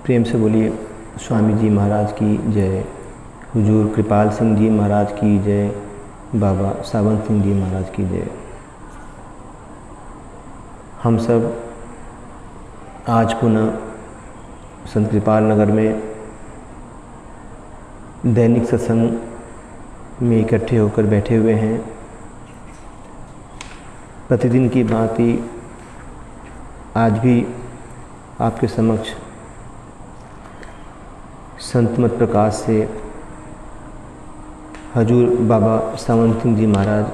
प्रेम से बोलिए स्वामी जी महाराज की जय, हुजूर कृपाल सिंह जी महाराज की जय, बाबा सावंत सिंह जी महाराज की जय। हम सब आज पुनः संत कृपाल नगर में दैनिक सत्संग में इकट्ठे होकर बैठे हुए हैं। प्रतिदिन की भांति आज भी आपके समक्ष संत मत प्रकाश से हजूर बाबा सावंत सिंह जी महाराज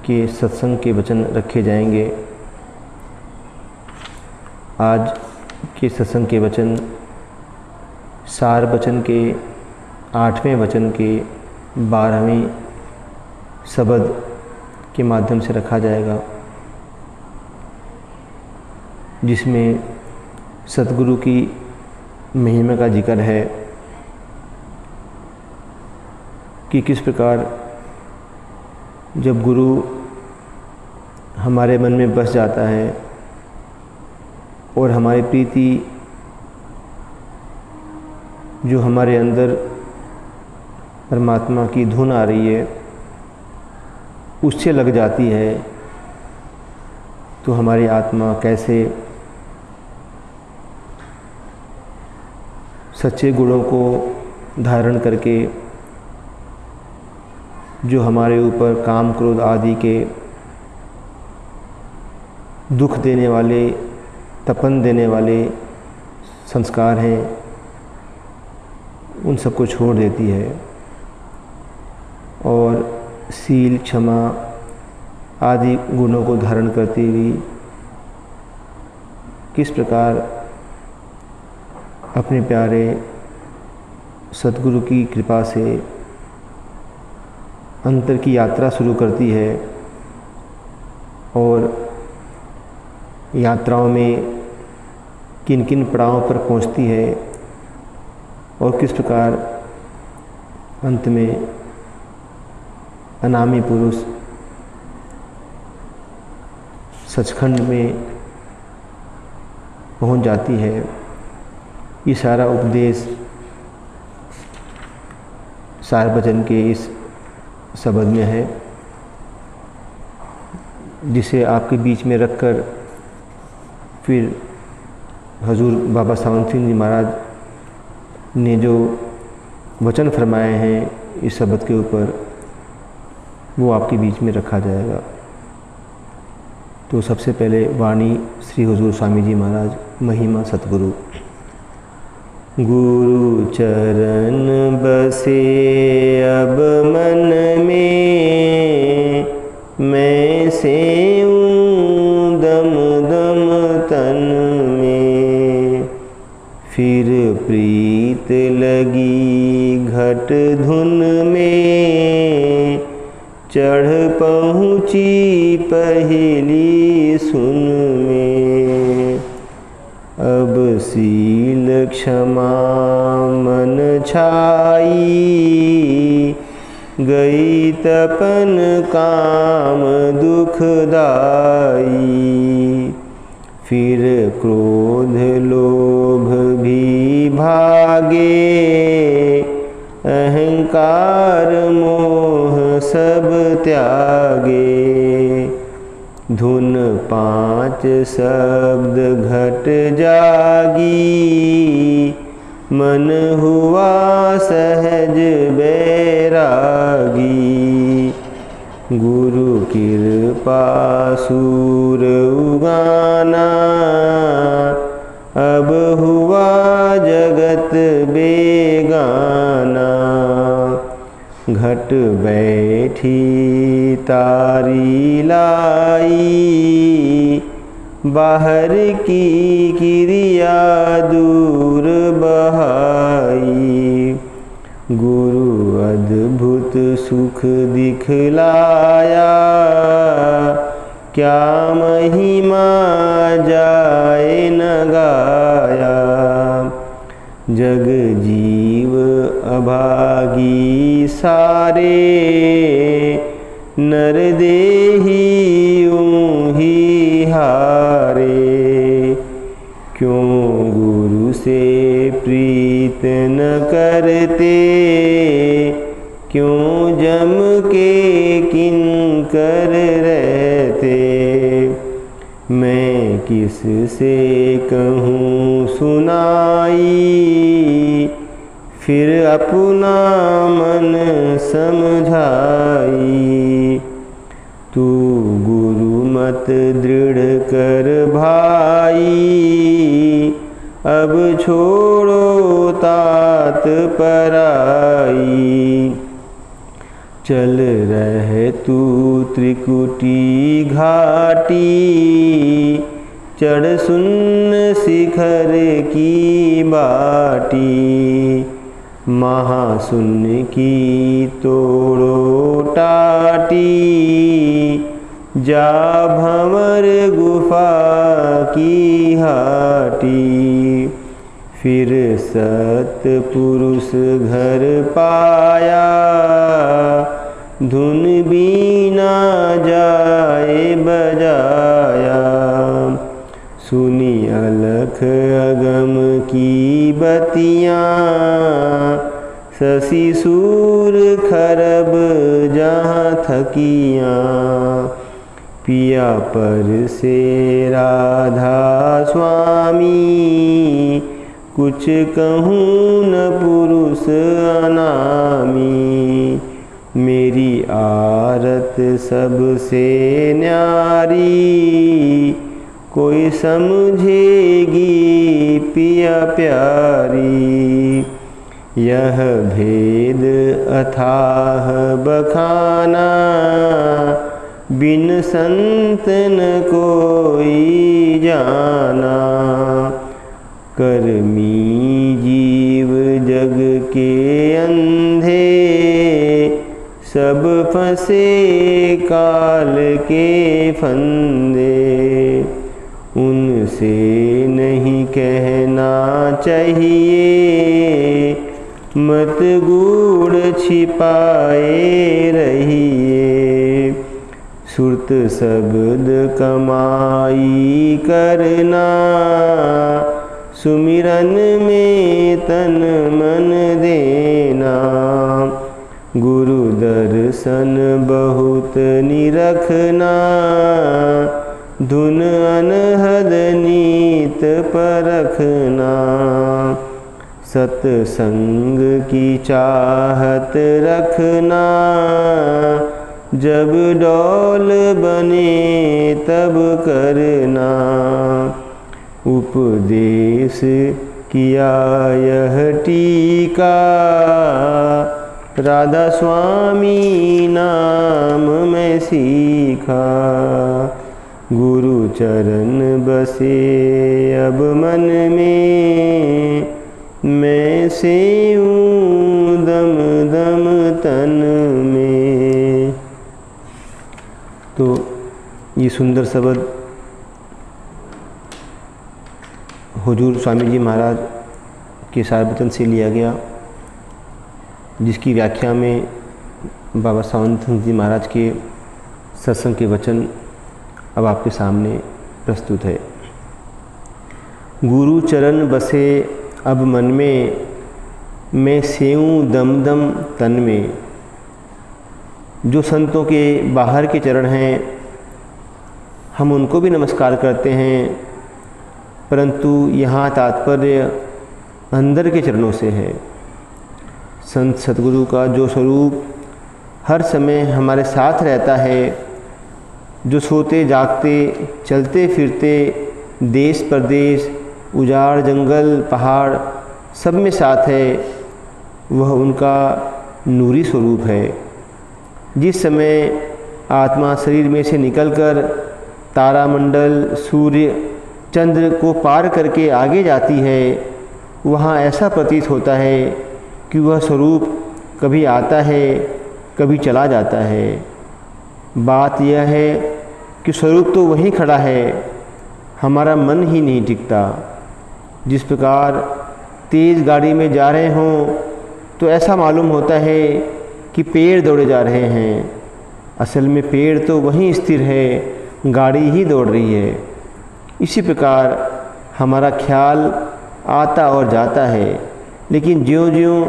के सत्संग के वचन रखे जाएंगे। आज के सत्संग के वचन सार वचन के 8वें वचन के 12वीं शब्द के माध्यम से रखा जाएगा, जिसमें सतगुरु की महिमा का जिक्र है कि किस प्रकार जब गुरु हमारे मन में बस जाता है और हमारी प्रीति जो हमारे अंदर परमात्मा की धुन आ रही है उससे लग जाती है, तो हमारी आत्मा कैसे सच्चे गुणों को धारण करके जो हमारे ऊपर काम क्रोध आदि के दुख देने वाले, तपन देने वाले संस्कार हैं, उन सबको छोड़ देती है और शील, क्षमा आदि गुणों को धारण करती हुई किस प्रकार अपने प्यारे सतगुरु की कृपा से अंतर की यात्रा शुरू करती है और यात्राओं में किन किन पड़ावों पर पहुंचती है और किस प्रकार अंत में अनामी पुरुष सचखंड में पहुंच जाती है। ये सारा उपदेश सार वचन के इस शब्द में है, जिसे आपके बीच में रखकर फिर हजूर बाबा सावंत सिंह जी महाराज ने जो वचन फरमाए हैं इस शब्द के ऊपर, वो आपके बीच में रखा जाएगा। तो सबसे पहले वाणी श्री हुजूर स्वामी जी महाराज, महिमा सतगुरु। गुरु चरण बसे अब मन में, मैं सेऊं दम दम तन में, फिर प्रीत लगी घट धुन में, चढ़ पहुँची पहली सुन में। अब शील क्षमा मन छाई, गई तपन काम दुखदाई, फिर क्रोध लोभ भी भागे, अहंकार मोह सब त्यागे। धुन 5 शब्द घट जागी, मन हुआ सहज बैरागी। गुरु कृपा सूर उगाना, अब हुआ जगत बेगाना। घट बैठी तारी लाई, बाहर की क्रिया दूर बहाई। गुरु अद्भुत सुख दिखलाया, क्या महिमा जाए न गाया। जग जीव अभागी सारे, नर देही यूं ही हारे। क्यों गुरु से प्रीत न करते, क्यों जम के किंकर रहते। मैं किस से कहूँ सुनाई, फिर अपना मन समझाई। तू गुरु मत दृढ़ कर भाई, अब छोड़ो तात पराई। चल रहे तू त्रिकुटी घाटी, चढ़ सुन्न शिखर की बाटी। महाशून्य की तोड़ो टाटी, जा भंवर गुफा की हाटी। फिर सतपुरुष घर पाया, धुन बीना जाए बजाया। सुनी अलख अगम की बतियाँ, शशि सूर खरब जहाँ थकियाँ। पिया पर से राधा स्वामी, कुछ कहूँ न पुरुष अनामी। मेरी आरत सबसे न्यारी, कोई समझेगी पिया प्यारी। यह भेद अथाह बखाना, बिन संत न कोई जाना। कर्मी जीव जग के अंधे, सब फंसे काल के फंदे। उनसे नहीं कहना चाहिए, मत गूढ़ छिपाए रहिए। सुरत शब्द कमाई करना, सुमिरन में तन मन देना। गुरु दर्शन बहुत निरखना, धुन अनहद नीत परखना। सत्संग की चाहत रखना, जब डौल बने तब करना। उपदेश किया यह टीका, राधा स्वामी नाम में सीखा। गुरु चरण बसे अब मन में, मैं सेऊँ दम दम तन में। तो ये सुंदर शब्द हुजूर स्वामी जी महाराज के सारवचन से लिया गया, जिसकी व्याख्या में बाबा सावंत सिंह जी महाराज के सत्संग के वचन अब आपके सामने प्रस्तुत है। गुरु चरण बसे अब मन में, मैं सेऊँ दम दम तन में। जो संतों के बाहर के चरण हैं, हम उनको भी नमस्कार करते हैं, परंतु यहाँ तात्पर्य अंदर के चरणों से है। संत सतगुरु का जो स्वरूप हर समय हमारे साथ रहता है, जो सोते जागते चलते फिरते देश प्रदेश उजाड़ जंगल पहाड़ सब में साथ है, वह उनका नूरी स्वरूप है। जिस समय आत्मा शरीर में से निकलकर तारामंडल सूर्य चंद्र को पार करके आगे जाती है, वहाँ ऐसा प्रतीत होता है कि वह स्वरूप कभी आता है कभी चला जाता है। बात यह है कि स्वरूप तो वहीं खड़ा है, हमारा मन ही नहीं टिकता। जिस प्रकार तेज़ गाड़ी में जा रहे हों तो ऐसा मालूम होता है कि पेड़ दौड़े जा रहे हैं, असल में पेड़ तो वहीं स्थिर है, गाड़ी ही दौड़ रही है। इसी प्रकार हमारा ख्याल आता और जाता है, लेकिन ज्यों-ज्यों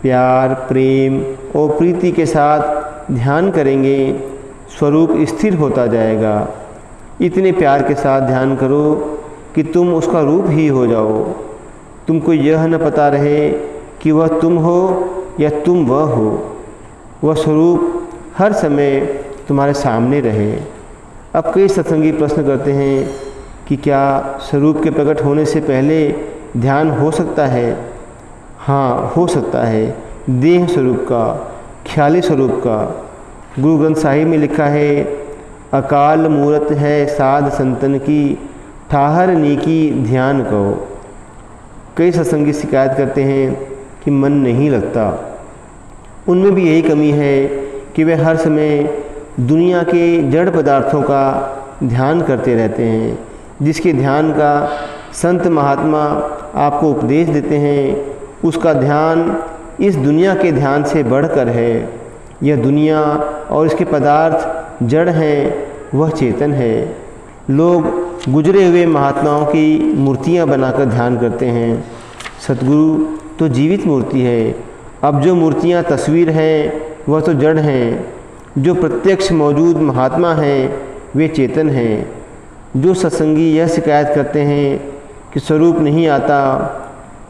प्यार, प्रेम और प्रीति के साथ ध्यान करेंगे स्वरूप स्थिर होता जाएगा। इतने प्यार के साथ ध्यान करो कि तुम उसका रूप ही हो जाओ। तुमको यह न पता रहे कि वह तुम हो या तुम वह हो। वह स्वरूप हर समय तुम्हारे सामने रहे। अब कई सत्संगी प्रश्न करते हैं कि क्या स्वरूप के प्रकट होने से पहले ध्यान हो सकता है? हाँ, हो सकता है। देह स्वरूप का, ख्याली स्वरूप का। गुरु ग्रंथ साहिब में लिखा है, अकाल मूरत है साध संतन की, ठाहर नीकी ध्यान कहो। कई सत्संगी शिकायत करते हैं कि मन नहीं लगता। उनमें भी यही कमी है कि वे हर समय दुनिया के जड़ पदार्थों का ध्यान करते रहते हैं। जिसके ध्यान का संत महात्मा आपको उपदेश देते हैं, उसका ध्यान इस दुनिया के ध्यान से बढ़कर है। यह दुनिया और इसके पदार्थ जड़ हैं, वह चेतन है। लोग गुजरे हुए महात्माओं की मूर्तियां बनाकर ध्यान करते हैं। सतगुरु तो जीवित मूर्ति है। अब जो मूर्तियां तस्वीर हैं वह तो जड़ हैं। जो प्रत्यक्ष मौजूद महात्मा हैं वे चेतन हैं। जो सत्संगी यह शिकायत करते हैं कि स्वरूप नहीं आता,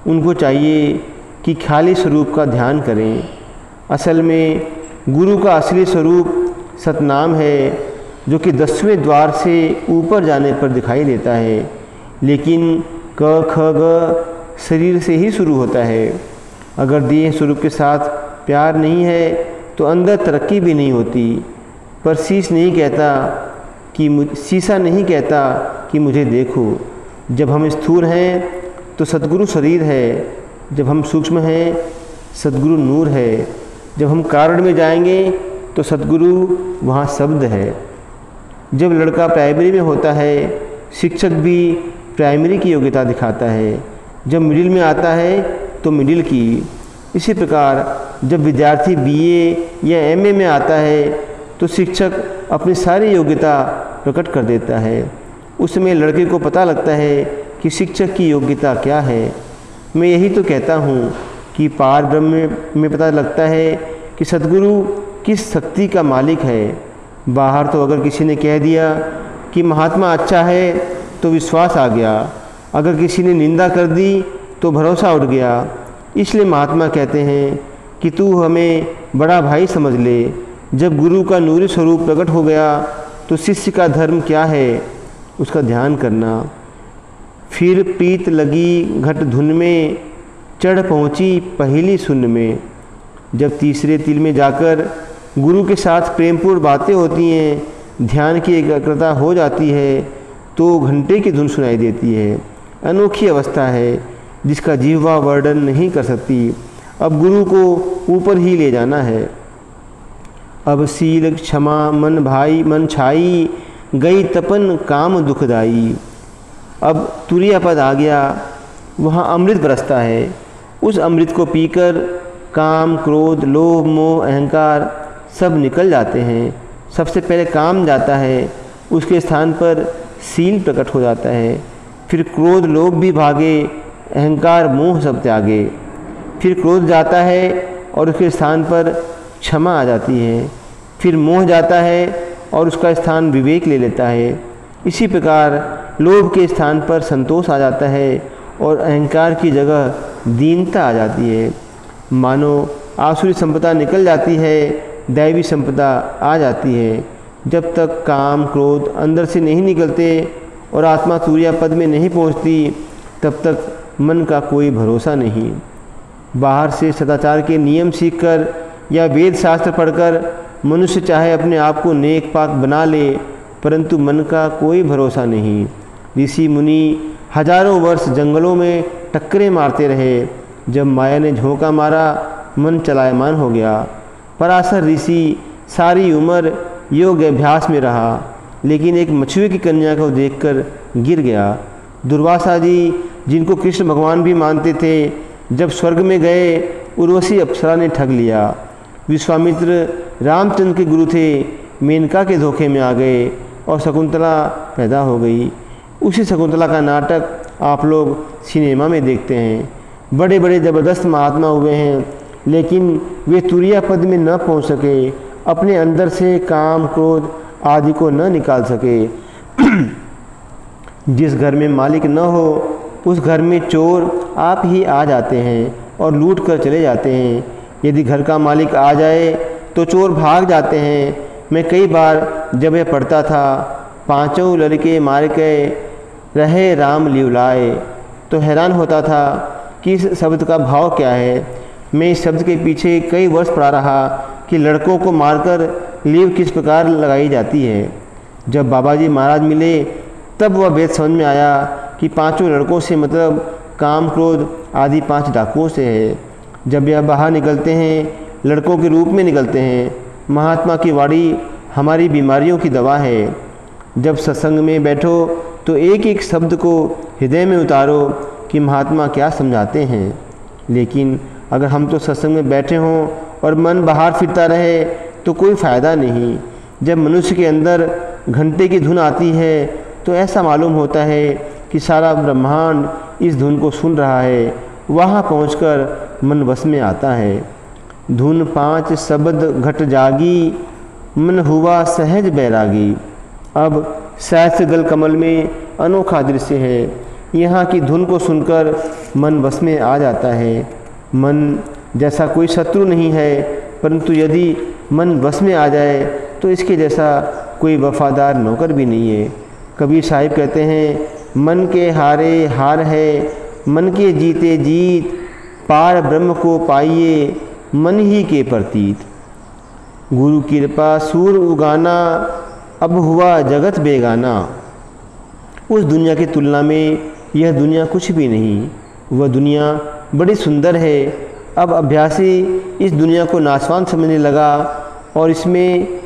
उनको चाहिए कि खाली स्वरूप का ध्यान करें। असल में गुरु का असली स्वरूप सतनाम है, जो कि 10वें द्वार से ऊपर जाने पर दिखाई देता है। लेकिन क ख ग शरीर से ही शुरू होता है। अगर देह स्वरूप के साथ प्यार नहीं है तो अंदर तरक्की भी नहीं होती। पर शीशा नहीं कहता कि मुझे देखो। जब हम स्थूल हैं तो सद्गुरु शरीर है, जब हम सूक्ष्म हैं सद्गुरु नूर है, जब हम कारण में जाएंगे तो सद्गुरु वहाँ शब्द है। जब लड़का प्राइमरी में होता है, शिक्षक भी प्राइमरी की योग्यता दिखाता है। जब मिडिल में आता है तो मिडिल की। इसी प्रकार जब विद्यार्थी बीए या एमए में आता है तो शिक्षक अपनी सारी योग्यता प्रकट कर देता है। उस समय लड़के को पता लगता है कि शिक्षक की योग्यता क्या है। मैं यही तो कहता हूँ कि पार ब्रह्म में पता लगता है कि सद्गुरु किस शक्ति का मालिक है। बाहर तो अगर किसी ने कह दिया कि महात्मा अच्छा है तो विश्वास आ गया, अगर किसी ने निंदा कर दी तो भरोसा उठ गया। इसलिए महात्मा कहते हैं कि तू हमें बड़ा भाई समझ ले। जब गुरु का नूरी स्वरूप प्रकट हो गया तो शिष्य का धर्म क्या है, उसका ध्यान करना। फिर प्रीत लगी घट धुन में, चढ़ पहुँची पहली सुन में। जब तीसरे तिल में जाकर गुरु के साथ प्रेमपूर्ण बातें होती हैं, ध्यान की एकाग्रता हो जाती है तो घंटे की धुन सुनाई देती है। अनोखी अवस्था है जिसका जिह्वा वर्णन नहीं कर सकती। अब गुरु को ऊपर ही ले जाना है। अब सील क्षमा मन भाई मन छाई, गई तपन काम दुखदाई। अब तुरिया पद आ गया, वहाँ अमृत बरसता है। उस अमृत को पीकर काम क्रोध लोभ मोह अहंकार सब निकल जाते हैं। सबसे पहले काम जाता है, उसके स्थान पर सील प्रकट हो जाता है। फिर क्रोध लोभ भी भागे, अहंकार मोह सब त्यागे। फिर क्रोध जाता है और उसके स्थान पर क्षमा आ जाती है। फिर मोह जाता है और उसका स्थान विवेक ले लेता है। इसी प्रकार लोभ के स्थान पर संतोष आ जाता है और अहंकार की जगह दीनता आ जाती है। मानो आसुरी संपदा निकल जाती है, दैवी संपदा आ जाती है। जब तक काम क्रोध अंदर से नहीं निकलते और आत्मा तुरिया पद में नहीं पहुंचती, तब तक मन का कोई भरोसा नहीं। बाहर से सदाचार के नियम सीखकर या वेद शास्त्र पढ़कर मनुष्य चाहे अपने आप को नेक पाक बना ले, परंतु मन का कोई भरोसा नहीं। ऋषि मुनि हजारों वर्ष जंगलों में टक्करें मारते रहे। जब माया ने झोंका मारा, मन चलायमान हो गया। पराशर ऋषि सारी उम्र योग अभ्यास में रहा, लेकिन एक मछुए की कन्या को देखकर गिर गया। दुर्वासा जी, जिनको कृष्ण भगवान भी मानते थे, जब स्वर्ग में गए, उर्वशी अप्सरा ने ठग लिया। विश्वामित्र रामचंद्र के गुरु थे, मेनका के धोखे में आ गए और शकुंतला पैदा हो गई। उसी शकुंतला का नाटक आप लोग सिनेमा में देखते हैं। बड़े बड़े ज़बरदस्त महात्मा हुए हैं, लेकिन वे तुरीय पद में न पहुंच सके, अपने अंदर से काम क्रोध आदि को न निकाल सके। जिस घर में मालिक न हो उस घर में चोर आप ही आ जाते हैं और लूट कर चले जाते हैं। यदि घर का मालिक आ जाए तो चोर भाग जाते हैं। मैं कई बार जब यह पढ़ता था, पांचों लड़के मार के रहे राम लिवलाए, तो हैरान होता था कि इस शब्द का भाव क्या है। मैं इस शब्द के पीछे कई वर्ष पढ़ा रहा कि लड़कों को मारकर लीव किस प्रकार लगाई जाती है। जब बाबा जी महाराज मिले तब वह भेद समझ में आया कि पांचों लड़कों से मतलब काम क्रोध आदि 5 डाकुओं से है। जब यह बाहर निकलते हैं लड़कों के रूप में निकलते हैं। महात्मा की वाणी हमारी बीमारियों की दवा है। जब सत्संग में बैठो तो एक एक शब्द को हृदय में उतारो कि महात्मा क्या समझाते हैं। लेकिन अगर हम तो सत्संग में बैठे हों और मन बाहर फिरता रहे तो कोई फ़ायदा नहीं। जब मनुष्य के अंदर घंटे की धुन आती है तो ऐसा मालूम होता है कि सारा ब्रह्मांड इस धुन को सुन रहा है। वहाँ पहुंचकर मन वश में आता है। धुन 5 शब्द घट जागी, मन हुआ सहज बैरागी। अब सहस्त्र दल कमल में अनोखा दृश्य है। यहाँ की धुन को सुनकर मन वश में आ जाता है। मन जैसा कोई शत्रु नहीं है, परंतु यदि मन वश में आ जाए तो इसके जैसा कोई वफादार नौकर भी नहीं है। कबीर साहिब कहते हैं, मन के हारे हार है, मन के जीते जीत, पार ब्रह्म को पाइए मन ही के प्रतीत। गुरु कृपा सूर उगाना, अब हुआ जगत बेगाना। उस दुनिया की तुलना में यह दुनिया कुछ भी नहीं। वह दुनिया बड़ी सुंदर है। अब अभ्यासी इस दुनिया को नाशवान समझने लगा और इसमें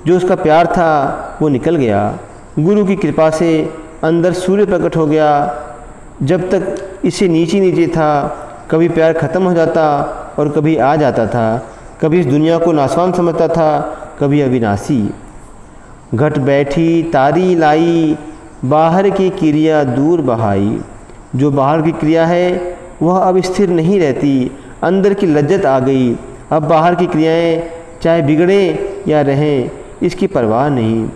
जो उसका प्यार था वो निकल गया। गुरु की कृपा से अंदर सूर्य प्रकट हो गया। जब तक इससे नीचे नीचे था, कभी प्यार खत्म हो जाता और कभी आ जाता था। कभी इस दुनिया को नाशवान समझता था, कभी अविनाशी। घट बैठी तारी लाई, बाहर की क्रिया दूर बहाई। जो बाहर की क्रिया है वह अब स्थिर नहीं रहती, अंदर की लज्जत आ गई। अब बाहर की क्रियाएं चाहे बिगड़ें या रहें, इसकी परवाह नहीं।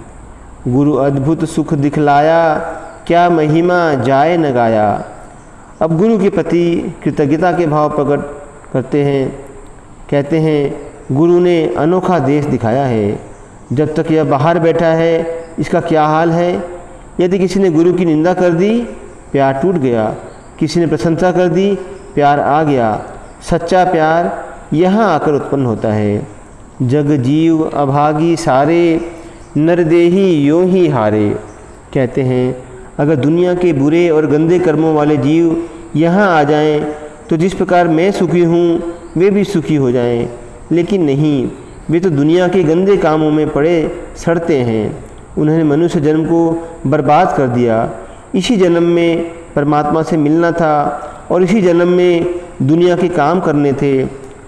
गुरु अद्भुत सुख दिखलाया, क्या महिमा जाए न गाया। अब गुरु के प्रति कृतज्ञता के भाव प्रकट करते हैं। कहते हैं, गुरु ने अनोखा देश दिखाया है। जब तक यह बाहर बैठा है इसका क्या हाल है। यदि किसी ने गुरु की निंदा कर दी, प्यार टूट गया। किसी ने प्रशंसा कर दी, प्यार आ गया। सच्चा प्यार यहाँ आकर उत्पन्न होता है। जग जीव अभागी सारे, नरदेही यों ही हारे। कहते हैं, अगर दुनिया के बुरे और गंदे कर्मों वाले जीव यहाँ आ जाएं, तो जिस प्रकार मैं सुखी हूँ वे भी सुखी हो जाएं। लेकिन नहीं, वे तो दुनिया के गंदे कामों में पड़े सड़ते हैं। उन्होंने मनुष्य जन्म को बर्बाद कर दिया। इसी जन्म में परमात्मा से मिलना था और इसी जन्म में दुनिया के काम करने थे।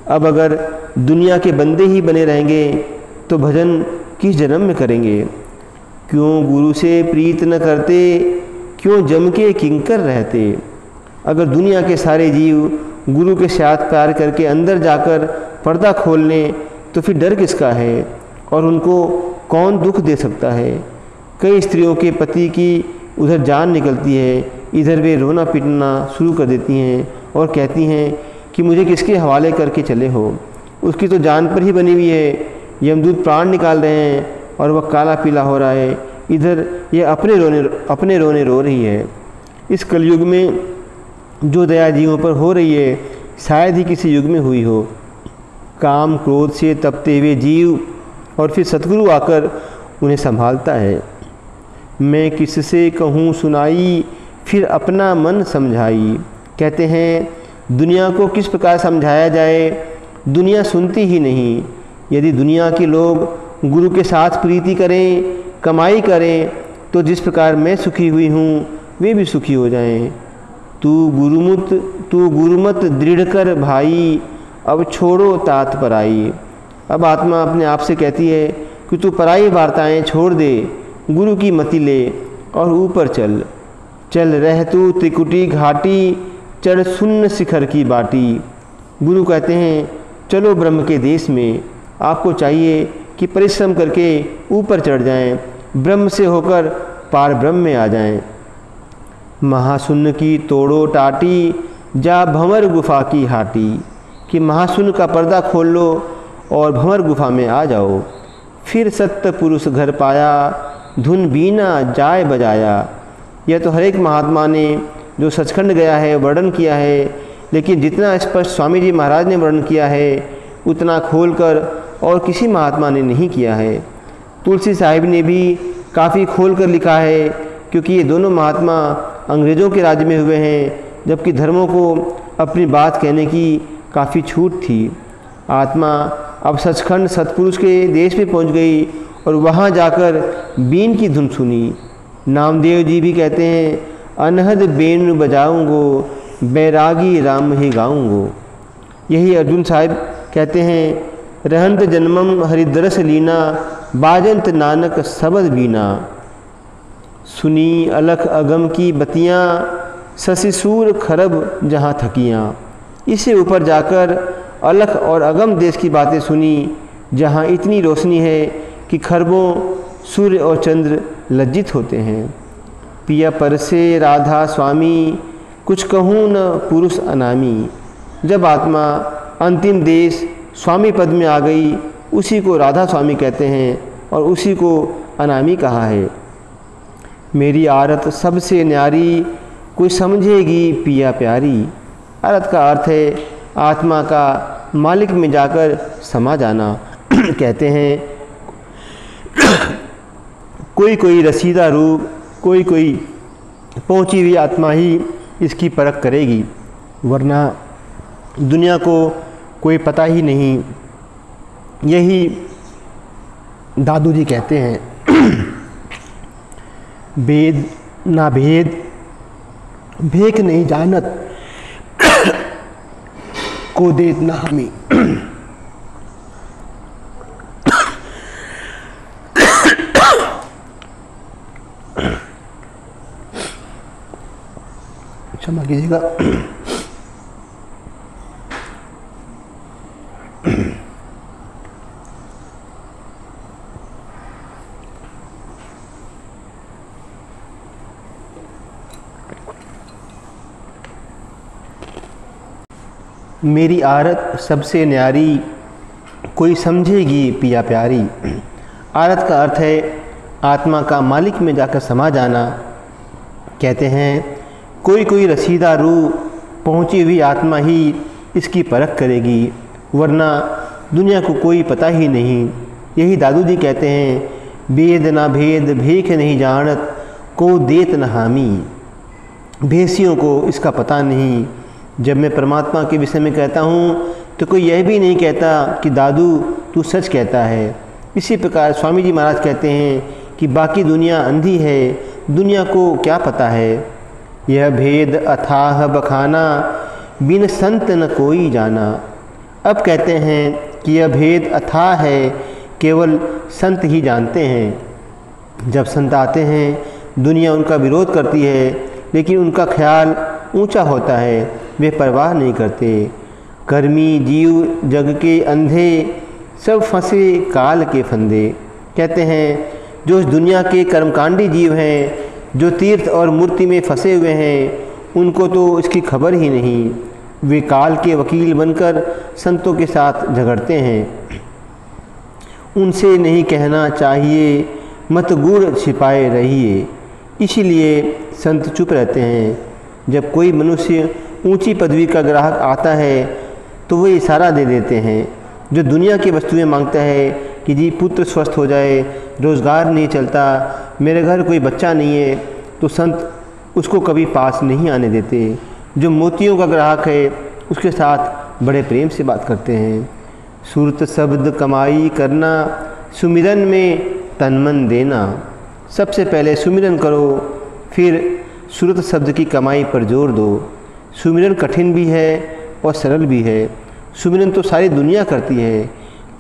अब अगर दुनिया के बंदे ही बने रहेंगे तो भजन किस जन्म में करेंगे। क्यों गुरु से प्रीत न करते, क्यों जम के किंकर रहते। अगर दुनिया के सारे जीव गुरु के साथ प्यार करके अंदर जाकर पर्दा खोल लें तो फिर डर किसका है और उनको कौन दुख दे सकता है। कई स्त्रियों के पति की उधर जान निकलती है, इधर वे रोना पीटना शुरू कर देती हैं और कहती हैं कि मुझे किसके हवाले करके चले हो। उसकी तो जान पर ही बनी हुई है। यमदूत प्राण निकाल रहे हैं और वह काला पीला हो रहा है। इधर यह अपने रोने रो रही है। इस कलयुग में जो दया जीवों पर हो रही है शायद ही किसी युग में हुई हो। काम क्रोध से तपते हुए जीव और फिर सतगुरु आकर उन्हें संभालता है। मैं किससे कहूँ सुनाई, फिर अपना मन समझाई। कहते हैं, दुनिया को किस प्रकार समझाया जाए, दुनिया सुनती ही नहीं। यदि दुनिया के लोग गुरु के साथ प्रीति करें, कमाई करें, तो जिस प्रकार मैं सुखी हुई हूँ वे भी सुखी हो जाएं। तू गुरुमत दृढ़ कर भाई, अब छोड़ो तात पराई। अब आत्मा अपने आप से कहती है कि तू पराई वार्ताएं छोड़ दे, गुरु की मति ले और ऊपर चल। चल रह तू त्रिकुटी घाटी, चढ़ शून्य शिखर की बाटी। गुरु कहते हैं चलो ब्रह्म के देश में, आपको चाहिए कि परिश्रम करके ऊपर चढ़ जाएं, ब्रह्म से होकर पार ब्रह्म में आ जाएं। महाशून्य की तोड़ो टाटी, जा भंवर गुफा की हाटी। कि महाशून्य का पर्दा खोल लो और भंवर गुफा में आ जाओ। फिर सत्य पुरुष घर पाया, धुन बीना जाय बजाया। यह तो हर एक महात्मा ने जो सचखंड गया है वर्णन किया है, लेकिन जितना स्पष्ट स्वामी जी महाराज ने वर्णन किया है उतना खोलकर और किसी महात्मा ने नहीं किया है। तुलसी साहिब ने भी काफ़ी खोलकर लिखा है, क्योंकि ये दोनों महात्मा अंग्रेज़ों के राज्य में हुए हैं, जबकि धर्मों को अपनी बात कहने की काफ़ी छूट थी। आत्मा अब सचखंड सतपुरुष के देश में पहुंच गई और वहां जाकर बीन की धुन सुनी। नामदेव जी भी कहते हैं, अनहद बेन बजाऊंगो, बैरागी राम ही गाऊंगो। यही अर्जुन साहिब कहते हैं, रहंत जन्मम हरिद्रस लीना, बाजंत नानक सबद बीना। सुनी अलख अगम की बतियाँ, शशिसूर खरब जहाँ थकियाँ। इससे ऊपर जाकर अलख और अगम देश की बातें सुनी, जहाँ इतनी रोशनी है कि खरबों सूर्य और चंद्र लज्जित होते हैं। पिया पर से राधा स्वामी, कुछ कहूँ न पुरुष अनामी। जब आत्मा अंतिम देश स्वामी पद में आ गई, उसी को राधा स्वामी कहते हैं और उसी को अनामी कहा है। मेरी आरत सबसे न्यारी, कोई समझेगी पिया प्यारी। आरत का अर्थ है आत्मा का मालिक में जाकर समा जाना। कहते हैं कोई कोई रसीदा रूप, कोई कोई पहुंची हुई आत्मा ही इसकी परख करेगी, वरना दुनिया को कोई पता ही नहीं। यही दादू जी कहते हैं, वेद ना भेद भेक नहीं जानत, को देत ना हमी। क्षमा कीजिएगा। मेरी आरत सबसे न्यारी, कोई समझेगी पिया प्यारी। आरत का अर्थ है आत्मा का मालिक में जाकर समा जाना। कहते हैं कोई कोई रसीदा रूह पहुँची हुई आत्मा ही इसकी परख करेगी, वरना दुनिया को कोई पता ही नहीं। यही दादू जी कहते हैं, वेद ना भेद भीख नहीं जानत, को देत न हामी। भेसियों को इसका पता नहीं। जब मैं परमात्मा के विषय में कहता हूँ तो कोई यह भी नहीं कहता कि दादू तू सच कहता है। इसी प्रकार स्वामी जी महाराज कहते हैं कि बाकी दुनिया अंधी है, दुनिया को क्या पता है। यह भेद अथाह बखाना, बिन संत न कोई जाना। अब कहते हैं कि यह भेद अथाह है, केवल संत ही जानते हैं। जब संत आते हैं दुनिया उनका विरोध करती है, लेकिन उनका ख्याल ऊंचा होता है, वे परवाह नहीं करते। कर्मी जीव जग के अंधे, सब फंसे काल के फंदे। कहते हैं जो इस दुनिया के कर्मकांडी जीव हैं, जो तीर्थ और मूर्ति में फंसे हुए हैं, उनको तो इसकी खबर ही नहीं। वे काल के वकील बनकर संतों के साथ झगड़ते हैं। उनसे नहीं कहना चाहिए, मत गुड़ छिपाए रहिए। इसीलिए संत चुप रहते हैं। जब कोई मनुष्य ऊंची पदवी का ग्राहक आता है तो वे इशारा दे देते हैं। जो दुनिया की वस्तुएं मांगता है कि जी पुत्र स्वस्थ हो जाए, रोज़गार नहीं चलता, मेरे घर कोई बच्चा नहीं है, तो संत उसको कभी पास नहीं आने देते। जो मोतियों का ग्राहक है उसके साथ बड़े प्रेम से बात करते हैं। सूरत शब्द कमाई करना, सुमिरन में तन मन देना। सबसे पहले सुमिरन करो, फिर सूरत शब्द की कमाई पर जोर दो। सुमिरन कठिन भी है और सरल भी है। सुमिरन तो सारी दुनिया करती है।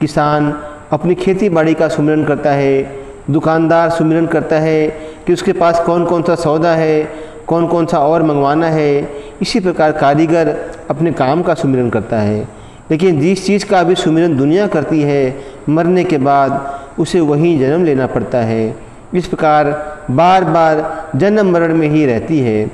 किसान अपनी खेती बाड़ी का सुमिरन करता है, दुकानदार सुमिरन करता है कि उसके पास कौन कौन सा सौदा है, कौन कौन सा और मंगवाना है। इसी प्रकार कारीगर अपने काम का सुमिरन करता है, लेकिन जिस चीज़ का भी सुमिरन दुनिया करती है, मरने के बाद उसे वहीं जन्म लेना पड़ता है। इस प्रकार बार बार जन्म मरण में ही रहती है।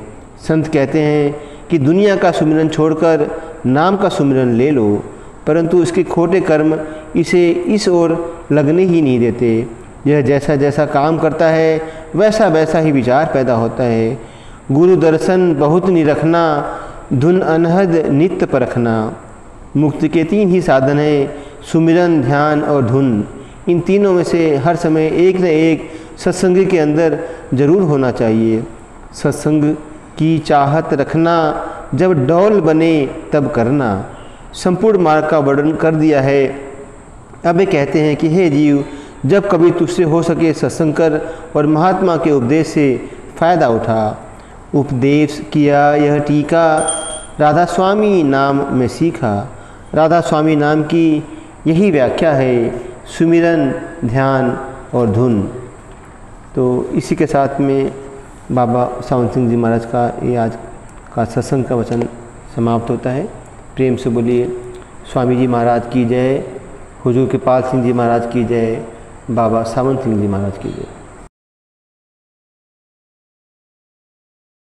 संत कहते हैं कि दुनिया का सुमिरन छोड़कर नाम का सुमिरन ले लो, परंतु उसके खोटे कर्म इसे इस ओर लगने ही नहीं देते। यह जैसा जैसा काम करता है वैसा वैसा ही विचार पैदा होता है। गुरु दर्शन बहुत निरखना, धुन अनहद नित्य परखना। मुक्ति के 3 ही साधन हैं, सुमिरन, ध्यान और धुन। इन तीनों में से हर समय एक न एक सत्संग के अंदर जरूर होना चाहिए। सत्संग की चाहत रखना, जब डौल बने तब करना। संपूर्ण मार्ग का वर्णन कर दिया है। अब वे कहते हैं कि हे जीव, जब कभी तुझसे हो सके सत्संग कर और महात्मा के उपदेश से फ़ायदा उठा। उपदेश किया यह टीका, राधा स्वामी नाम में सीखा। राधा स्वामी नाम की यही व्याख्या है, सुमिरन, ध्यान और धुन। तो इसी के साथ में बाबा सावंत सिंह जी महाराज का ये आज का सत्संग का वचन समाप्त होता है। प्रेम से बोलिए स्वामी जी महाराज की जय, हुजूर कृपाल सिंह जी महाराज की जय, बाबा सावंत सिंह जी महाराज की जय।